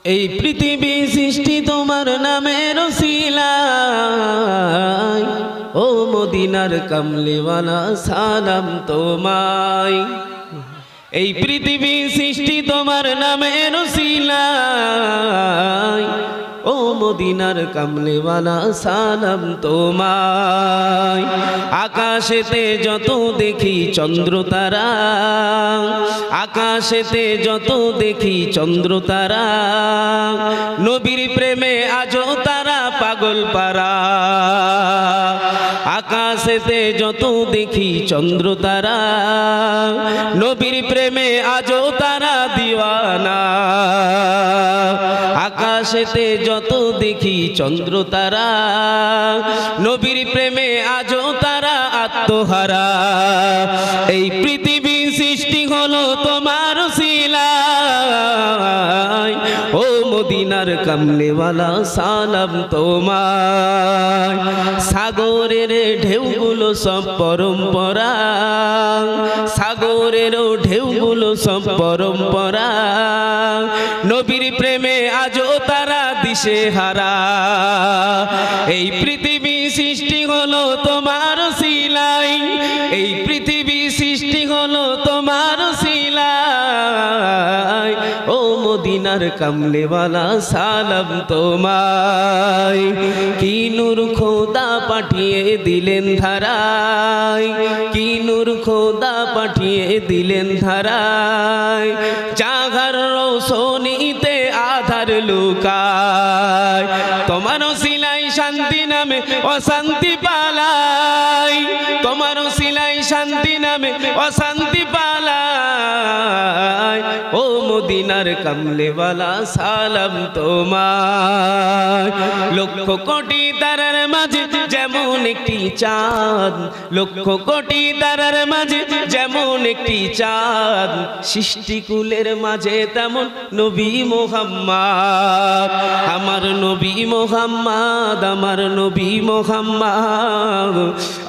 এই পৃথিবী সৃষ্টি তোমার নামের উসিলায়, ও মদিনার কামলিওয়ালা সালাম তোমায়। এই পৃথিবী সৃষ্টি তোমার নামের উসিলায়, ও মদিনার কামলিওয়ালা সালাম তোমায়। আকাশেতে যত দেখি চন্দ্র তারা, আকাশেতে যত দেখি চন্দ্র তারা, নবীর প্রেমে আজও তারা পাগল পারা। আকাশেতে যত দেখি চন্দ্র তারা, নবীর প্রেমে আজও তারা দিওয়ানা। আকাশেতে যত দেখি চন্দ্র তারা, নবীর প্রেমে আজও তারা আত্মহারা। এই পৃথিবী সৃষ্টি হলো তোমার উসিলায়, ও মদিনার কামলিওয়ালা সালাম তোমায়। সাগরের ঢেউগুলো সব পরম্পরা, সাগরের ঢেউগুলো সব পরম্পরা, নবীর প্রেমে আজও তারা দিশে হারা। এই পৃথিবী সৃষ্টি হলো তোমার উসিলায়, এই পৃথিবী সৃষ্টি হলো তোমার উসিলায়, ও মদিনার কামলিওয়ালা সালাম তোমায়। কি নূর খোদা পাঠিয়ে দিলেন ধারায়, কি নূর খোদা পাঠিয়ে দিলেন ধারায়, জাগার রৌশনীতে আধার লুকায়। তোমার উসিলায় শান্তি নামে অশান্তি পালাই, তোমার উসিলায় শান্তি নামে অশান্তি পালাই, ও মদিনার কামলিওয়ালা সালাম তোমায়। লক্ষ কোটি তারার মাঝে যেমন একটি চাঁদ, লক্ষ কোটি তারার মাঝে যেমন একটি চাঁদ, সৃষ্টিকুলের মাঝে তেমন নবী মুহাম্মদ। আমার নবী মুহাম্মদ, আমার নবী মুহাম্মদ,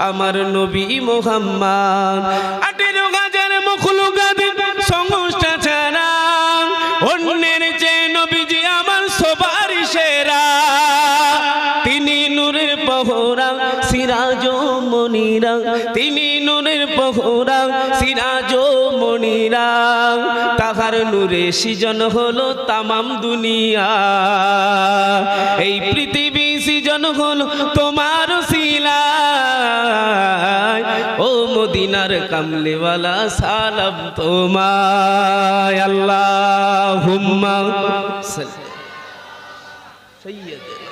আমার নবী মুহাম্মদ। 18,000 মখলুকাতের সংস্থা ছাড়া অন্যের চেয়ে নবীজি আমার সবার সেরা। তিনি নূরের পহরা সিরাজ মনিরা, তিনি নূরের পহরা সিরাজ মনিরা, তাহার নূরে সৃজন হলো তামাম দুনিয়া। এই পৃথিবী সৃজন হলো তোমার উসিলায়, ও মদিনার কামলিওয়ালা সালাম তোমায়। আল্লাহুম্মা সাল্লি সাইয়্যিদিনা।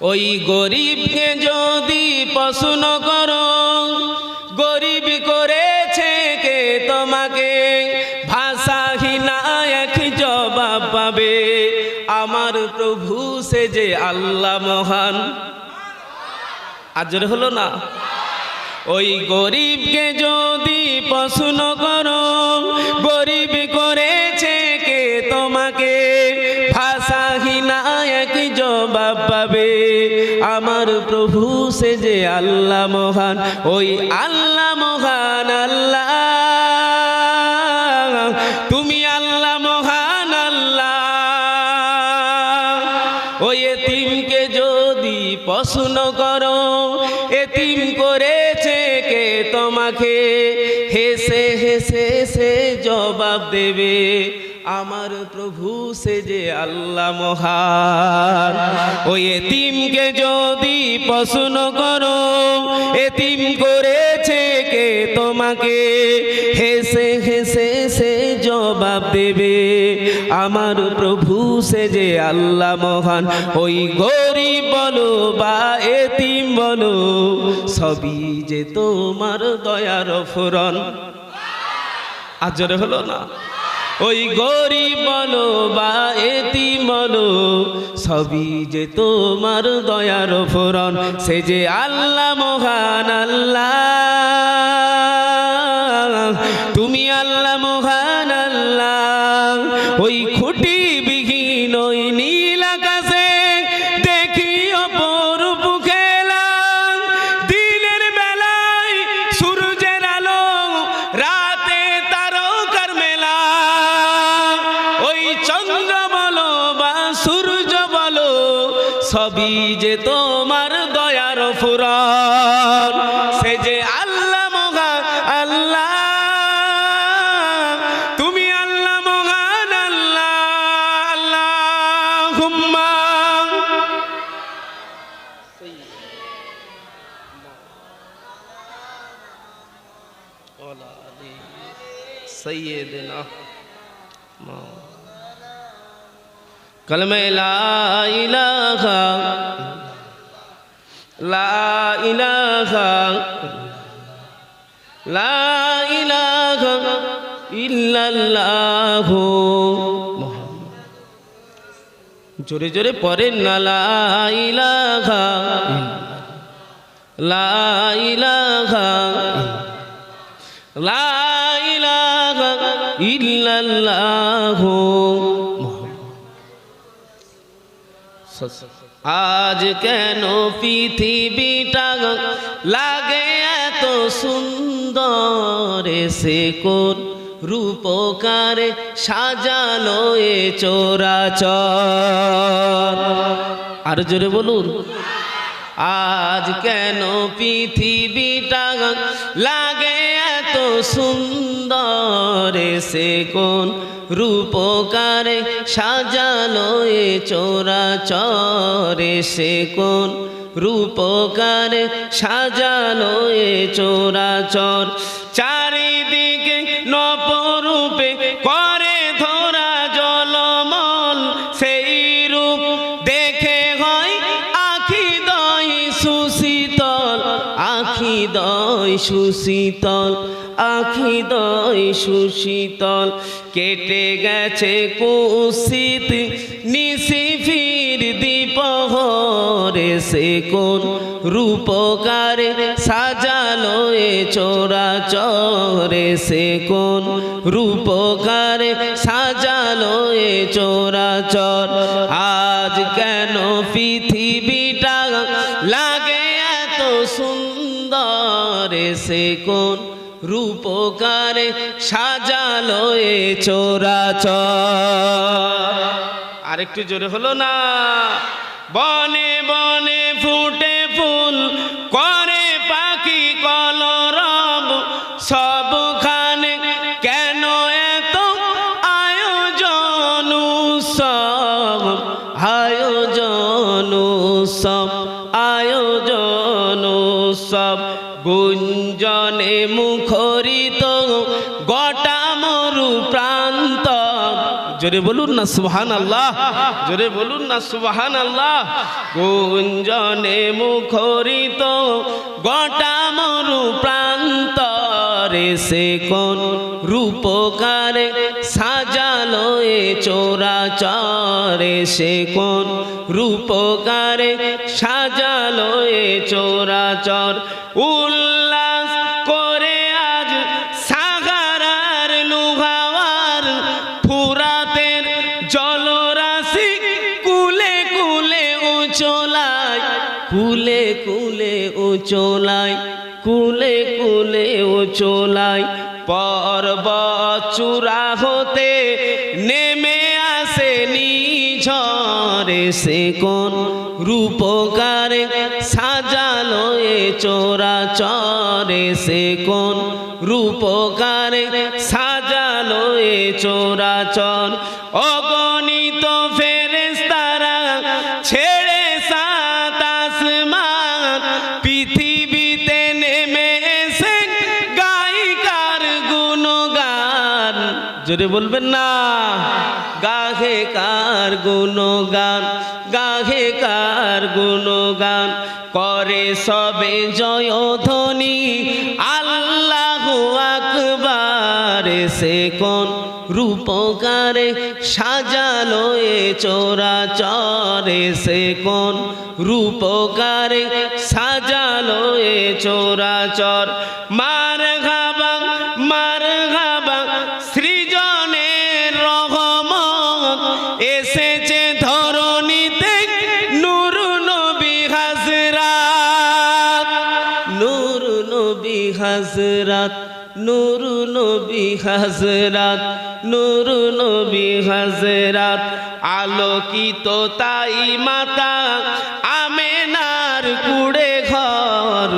ওই গরিবকে যদি প্রশ্ন করো, গরিব করেছে কে তোমাকে, ভাষাহীনা এক জবাব পাবে, আমার প্রভু সে যে আল্লাহ মহান। আজর হলো না? ওই গরিবকে যদি প্রশ্ন করো, গরিব করেছে কে তোমাকে, ভাষাহীনা এক জবাব পাবে, আমার প্রভু সে যে আল্লাহ মহান। ওই আল্লাহ মহান, আল্লাহ তুমি আল্লাহ মহান আল্লাহ। ওই এতিমকে যদি প্রশ্ন করো, এতিম করেছে কে তোমাকে, হেসে হেসে সে জবাব দেবে, আমার প্রভু সে যে আল্লাহ মহান। ওই এতিমকে যদি প্রশ্ন করো, এতিম করেছে কে তোমাকে, হেসে হেসে সে জবাব দেবে, আমার প্রভু সে যে আল্লাহ মহান। ওই গরিব বলো বা এতিম বলো, সবই যে তোমার দয়ার ফুরন। আজরে হলো না? ওই গরিব বলো বা এতিম বলো, সবই যে তোমার দয়ার ফুরন। সে যে আল্লাহ মহান আল্লাহ, তুমি আল্লাহ মহান আল্লাহ। ওই খুঁটি বিহীন ওই নীল আকাশে দেখি অপরূপ খেলা, দয়ার ফুরন সে যে আল্লাহ মহান আল্লাহ তুমি আল্লাহ মহান আল্লাহ আল্লাহুম্মা سيدنا كلمة لا إله لا إله لا إله إلا الله জোরে জোরে পড়েন না লা ইলাহা লা ইলাহা লা ইলাহা ইল্লাল্লাহু আজ কেন পৃথিবীটা লাগে এত সুন্দর সে কোন রূপকারে সাজালো এ চরাচর আর জোরে বলুন আজ কেন পৃথিবীটা লাগে এত সুন্দর সে কোন রূপকারে সাজালো এ চরাচরে সে কোন রূপকারে সাজালো এ চরাচর চারিদিকে নবরূপে করে ধরা জলমল সেই রূপ দেখে হয় আখি দয় সুশীতল আখি দয় সুশীতল আখি দয় সুশীতল কেটে গেছে কুৎসিত নিশিফির দ্বিপ্রহরে সে কোন রূপকারে সাজালো এ চরাচরে সে কোন রূপকারে সাজালো এ চরাচর আজ কেন পৃথিবীটা লাগে এত সুন্দর সে কোন রূপকারে সাজালো এ চরাচর আরেকটু জোরে হলো না বনে বনে ফুটে ফুল করে পাখি কলরব সবখানে কেন এত আয়োজন উৎসব আয়োজন উৎসব আয়োজন উৎসব গুঞ্জনে মুখরিত গোটা মরু প্রান্ত জোরে বলুন না সুবহানাল্লাহ জোরে বলুন না সুবহানাল্লাহ গুঞ্জনে মুখরিত গোটা মরু প্রান্তরে সে কোন রূপকারে সাজালো এ চরাচরে সে কোন রূপকারে সাজালো এ চরাচর উল্লাস করে আজ সাগরার লুহাওয়ার ফুরাতের জলরাশি কুলে কুলে উচলায় কুলে কুলে উচলায় কুলে কুলে উচলায় পর্বত চূড়া হতে নেমে আসে নিঝরে সে কোন রূপকারে সাজালো এ চরাচরে সে কোন রূপকারে সাজালো এ চরাচর অগণিত ফেরেশতারা ছেড়ে সাত আসমান পৃথিবীতে নেমে এসে গায়িকার গুণগান জোরে বলবেন না গাহে কার গুণগান গাহে কার গুণগান করে সবে জয়ধ্বনি আল্লাহু আকবার সে কোন রূপকারে সাজালো এ চরাচরে সে কোন রূপকারে সাজালো এ চরাচর মারহাবা মারহাবা সৃজনের রহমত এসেছে ধরণীতে নূর নবী হযরত নূর নবী হযরত নূর নবী হযরত নূর নবী হযরত আলোকিত তাই মাতা আমেনার কুড়ে ঘর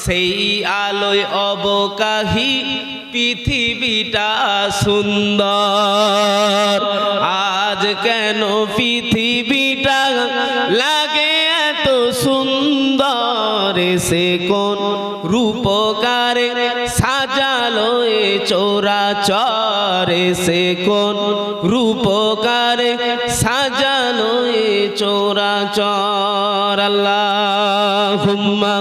সেই আলোয় অবকাহি পৃথিবীটা সুন্দর আজ কেন পৃথিবীটা লাগে এত সুন্দর সে কোন রূপকারে সাজালো এ চরাচরে সে কোন রূপকারে সাজালো এ চরাচর আল্লাহুম্মা